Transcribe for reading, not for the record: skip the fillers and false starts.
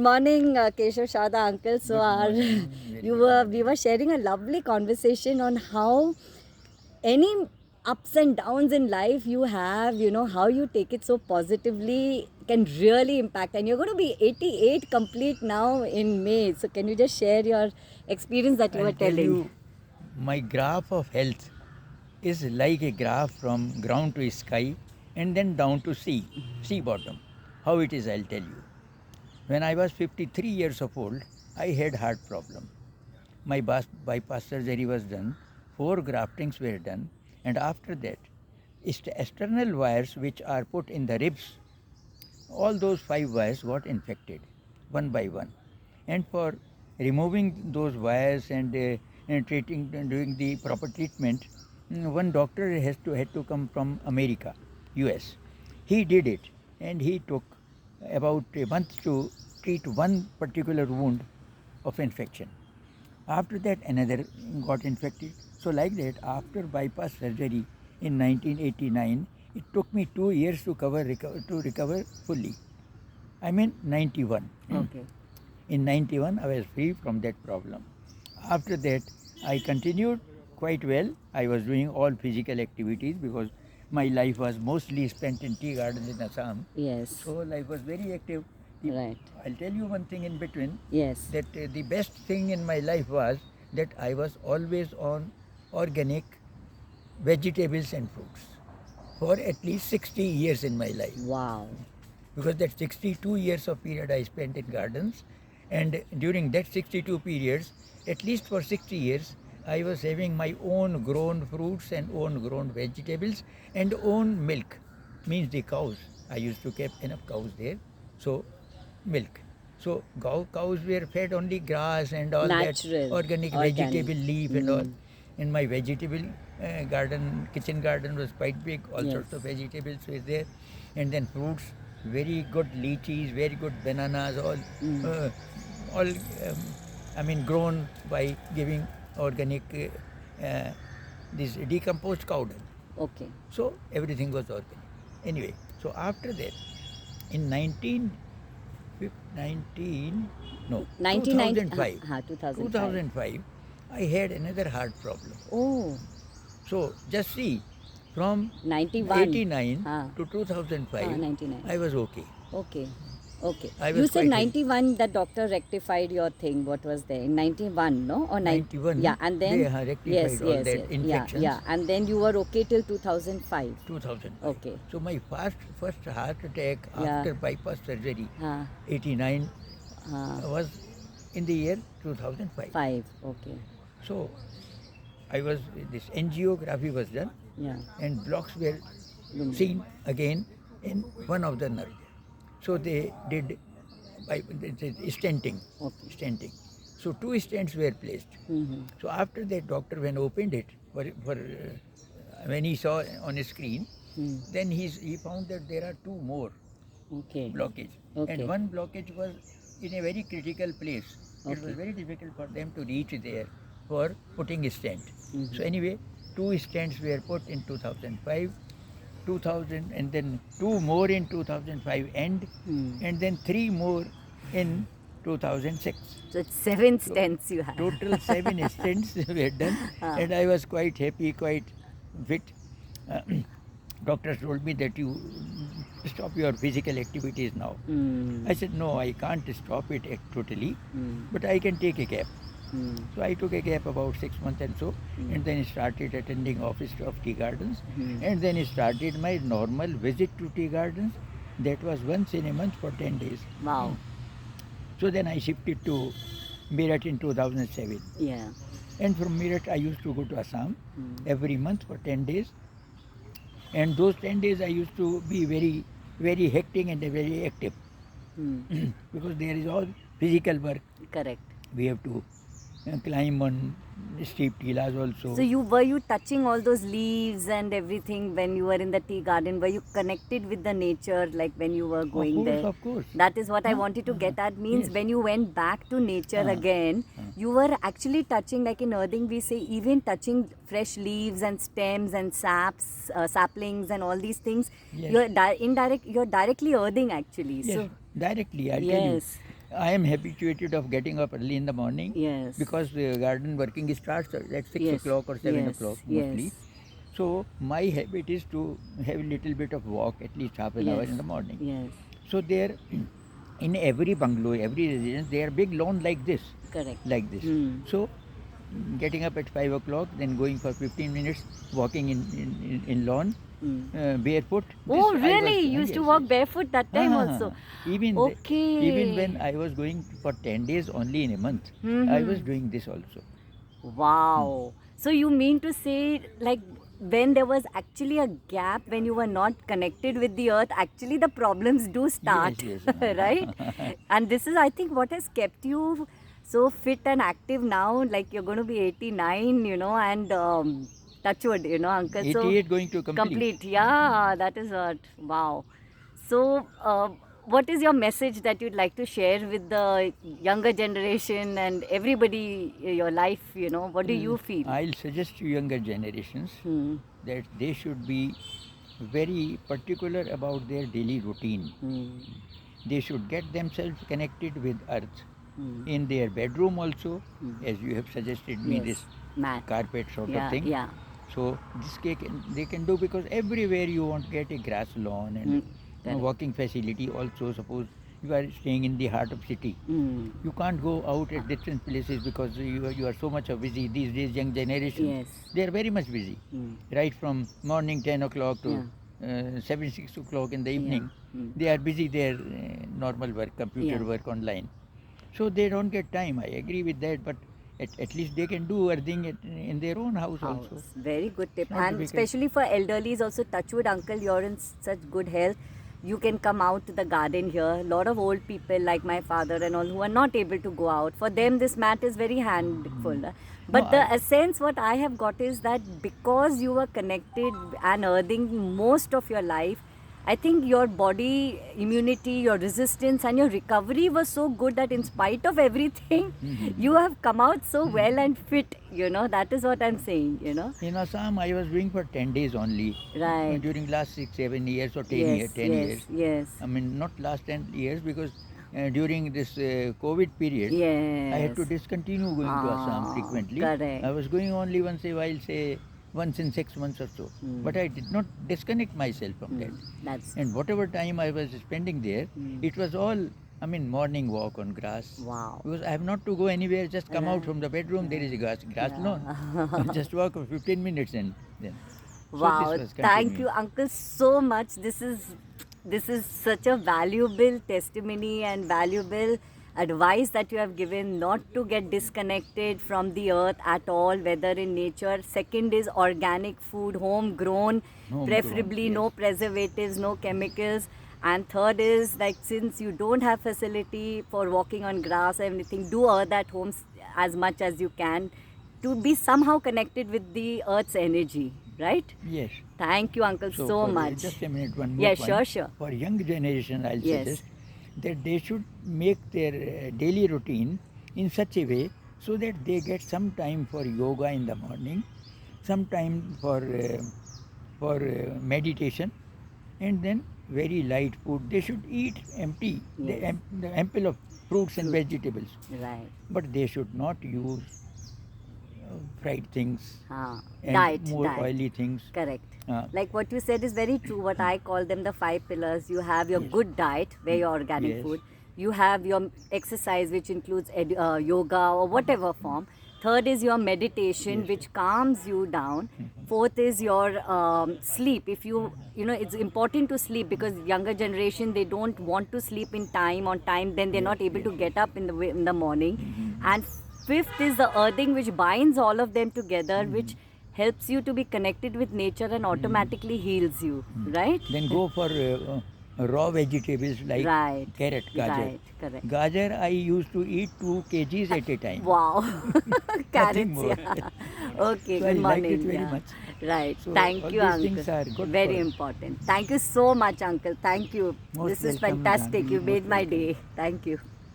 morning, Keshav Shada uncle. So we were sharing a lovely conversation on how any ups and downs in life you have, how you take it so positively can really impact. And you're going to be 88 complete now in May. So can you just share your experience that you were I'll tell telling? you, my graph of health is like a graph from ground to sky and then down to sea bottom. How it is, I'll tell you. When I was 53 years of old, I had heart problem. My bypass surgery was done, 4 graftings were done, and after that, external wires which are put in the ribs, all those 5 wires got infected one by one. And for removing those wires and treating and doing the proper treatment, one doctor had to come from America, US. He did it, and he took about a month to treat one particular wound of infection. After that, another got infected. So, like that, after bypass surgery in 1989, it took me 2 years to recover fully. I mean, 91. Okay. In 91, I was free from that problem. After that, I continued quite well. I was doing all physical activities because my life was mostly spent in tea gardens in Assam. Yes. So life was very active. Right. I'll tell you one thing in between. Yes. That the best thing in my life was that I was always on organic vegetables and fruits for at least 60 years in my life. Wow. Because that 62 years of period I spent in gardens, and during that 62 periods, at least for 60 years, I was having my own grown fruits and own grown vegetables and own milk, means the cows. I used to keep enough cows there, so milk. So cows were fed only grass and all Natural, that organic vegetable leaf and all. And my vegetable garden, kitchen garden was quite big. All sorts of vegetables were there, and then fruits, very good lychees, very good bananas, all I mean grown by giving organic this decomposed cow dung. Okay. So everything was organic. Anyway, so after that, in 2005, 2005, I had another heart problem. Oh. So just see, from 91. 89 to 2005, 99. I was okay. Okay. Okay. I was You said quite 91 the doctor rectified your thing. What was there? In 91, no? Or 91, yeah, and then they rectified all that infections. Yeah, and then you were okay till 2005. 2005. Okay. So my first heart attack after bypass surgery, 89, was in the year 2005. Okay. So I was, this angiography was done, and blocks were seen again in one of the nerves. So they did stenting. Okay. Stenting. So 2 stents were placed. So after that, doctor when opened it when he saw on a screen, then he found that there are 2 more blockage, and one blockage was in a very critical place. It was very difficult for them to reach there for putting a stent. So anyway, 2 stents were put in 2005. 2000, and then 2 more in 2005 end, and then 3 more in 2006. So it's 7 stents you had. Total 7 stents were done, and I was quite happy, quite fit. Doctors told me that you stop your physical activities now. I said, no, I can't stop it totally, but I can take a gap. So I took a gap about 6 months and so, and then started attending office of tea gardens, and then started my normal visit to tea gardens. That was once in a month for 10 days. Wow. So then I shifted to Meerut in 2007. Yeah. And from Meerut I used to go to Assam every month for 10 days. And those 10 days I used to be very, very hectic and very active. Because there is all physical work. Correct. We have to climb on steep tilas also. So were you touching all those leaves and everything when you were in the tea garden? Were you connected with the nature like when you were going there? Of course. That is what I wanted to get at. Means when you went back to nature again, you were actually touching, like in earthing we say, even touching fresh leaves and stems and saplings and all these things. Yes. You're directly earthing actually. Yes, So directly, I'll tell you. I am habituated of getting up early in the morning. Yes. Because the garden working starts at 6 Yes. o'clock or 7 Yes. o'clock Yes. mostly. So my habit is to have a little bit of walk, at least half an hour Yes. in the morning. Yes. So there, in every bungalow, every residence, there are big lawn like this, Correct. like this. Hmm. So getting up at 5 o'clock, then going for 15 minutes, walking in lawn, barefoot. Oh, This I was, really? You used to yes, walk yes. barefoot that time also? Even even when Okay. I was going for 10 days only in a month, I was Mm-hmm. doing this also. Wow. So you mean to say, like, when there was actually a gap when you were not connected with the earth, actually the problems do start, Yes, yes. right? And this is, I think, what has kept you so fit and active now. Like, you're going to be 89, and touch wood, uncle. So 88 going to complete. complete. Yeah, that is what. Wow. So, what is your message that you'd like to share with the younger generation and everybody in your life? What do you feel? I'll suggest to younger generations Hmm. that they should be very particular about their daily routine. Hmm. They should get themselves connected with earth. Hmm. In their bedroom also, as you have suggested me, Yes. this Math. carpet sort of Yeah. thing. Yeah. So this they can do, because everywhere you want to get a grass lawn and Correct. walking facility also. Suppose you are staying in the heart of city, Hmm. you can't go out at different places because you are so much of busy these days. Young generation, Yes. they are very much busy, Hmm. right from morning 10 o'clock to Yeah. 7 6 o'clock in the Yeah. evening. They are busy their normal work, computer Yeah. work online, so they don't get time. I agree with that, but at least they can do earthing in their own house also. House. Very good tip. It's not And difficult. especially for elderlies also, touch wood, uncle, you're in such good health. You can come out to the garden here. A lot of old people like my father and all who are not able to go out. For them, this mat is very handful. No, But the essence what I have got is that because you were connected and earthing most of your life, I think your body immunity, your resistance, and your recovery was so good that in spite of everything, you have come out so well and fit. That is what I'm saying. in Assam, I was doing for 10 days only. Right. During last 6, 7 years or 10 Yes. years. 10 Yes. years. Yes. I mean, not last 10 years, because during this COVID period, Yes. I had to discontinue going to Assam frequently. Correct. I was going only once a while, say once in 6 months or so. But I did not disconnect myself from that. That's And whatever time I was spending there, it was all, I mean, morning walk on grass. wow. Because I have not to go anywhere, just come out from the bedroom, there is a grass lawn. Just walk for 15 minutes and then. So Wow, this was thank continuing. you, uncle, so much. This is such a valuable testimony and valuable advice that you have given, not to get disconnected from the earth at all, whether in nature. Second is organic food, homegrown, Homegrown, preferably no yes. preservatives, no chemicals. And third is, like, since you don't have facility for walking on grass or anything, do earth at home as much as you can to be somehow connected with the earth's energy, right? Yes. Thank you, uncle, So so for, much. just a minute, one more Yeah, point. sure. For young generation, I'll Yes. suggest that they should make their daily routine in such a way so that they get some time for yoga in the morning, some time for meditation, and then very light food. They should eat empty, Yes. the ample of fruits and vegetables, Right. but they should not use fried things and Diet. more oily things. Correct. Uh, Like what you said is very true. What I call them the 5 pillars. You have your good diet, where your organic Yes. food. You have your exercise, which includes yoga or whatever form. Third is your meditation, which calms you down. Fourth is your sleep. If it's important to sleep, because younger generation, they don't want to sleep in time on time. Then they're not able to get up in the morning. And fifth is the earthing, which binds all of them together, which helps you to be connected with nature and automatically heals you, right? Then go for raw vegetables like Right. carrot, gajar. Right, correct. Gajar I used to eat 2 kgs at a time. Wow. Nothing Carrots, more. yeah. Okay, So I good liked morning. it very yeah. much. Right. So Thank all you, these uncle. things are good Very for us. important. Thank you so much, uncle. Thank you. Most This is welcome, fantastic. Janvi, You most made my welcome. day. Thank you.